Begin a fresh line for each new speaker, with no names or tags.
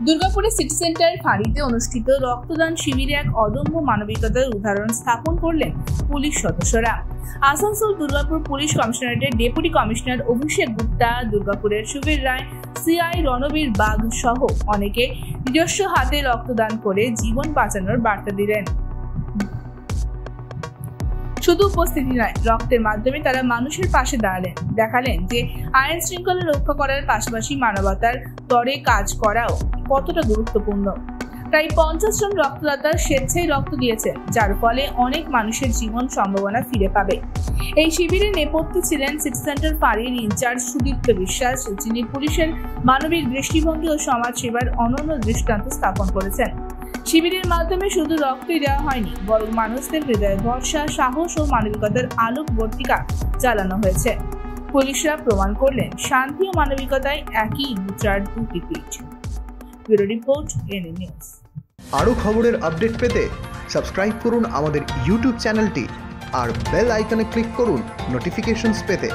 দুর্গাপুরের city centre ফাঁড়িতে অনুষ্ঠিত রক্তদান শিবিরে এক অদম্য মানবিকতার উদাহরণ স্থাপন করলেন পুলিশ সদস্যরা। আসানসোল দুর্গাপুর পুলিশ কমিশনারেটের ডেপুটি কমিশনার অভিষেক গুপ্তা, দুর্গাপুরের সুবীর রায়, সিআই রণবীর বাগ সহ অনেকে নিজস্ব হাতে রক্তদান করে জীবন বাঁচানোর বার্তা দিলেন। শুধু উপস্থিতি নয়, রক্তের মাধ্যমে তারা মানুষের পাশে দাঁড়ালেন, দেখালেন যে আইন শৃঙ্খলা রক্ষা করার পাশাপাশি মানবতার তরে কাজ করাও কতটা গুরুত্বপূর্ণ। প্রায় 50 জন রক্তদাতা স্বেচ্ছায় রক্ত দিয়েছেন, যার ফলে অনেক মানুষের জীবন সম্ভাবনা ফিরে পাবে। এই শিবিরে নেপথ্যে ছিলেন সিটি সেন্টার ফাঁড়ির ইনচার্জ সুদীপ্ত বিশ্বাস, যিনি পুলিশের মানবিক দৃষ্টিভঙ্গি ও সমাজ সেবার অনন্য দৃষ্টান্ত স্থাপন করেছেন। শিবিরের মাধ্যমে শুধু রক্তই দেওয়া হয়নি, বরং মানুষদের হৃদয়ে ভরসা, সাহস ও মানবিকতার আলোক বর্তিকা জ্বালানো হয়েছে। পুলিশরা প্রমাণ করলেন শান্তি ও মানবিকতায় একই মুদ্রার দুটি পিঠ। Bureau report, NN news.
আরও খবরের আপডেট পেতে সাবস্ক্রাইব করুন আমাদের ইউটিউব চ্যানেলটি আর বেল আইকনে ক্লিক করুন নোটিফিকেশনস পেতে।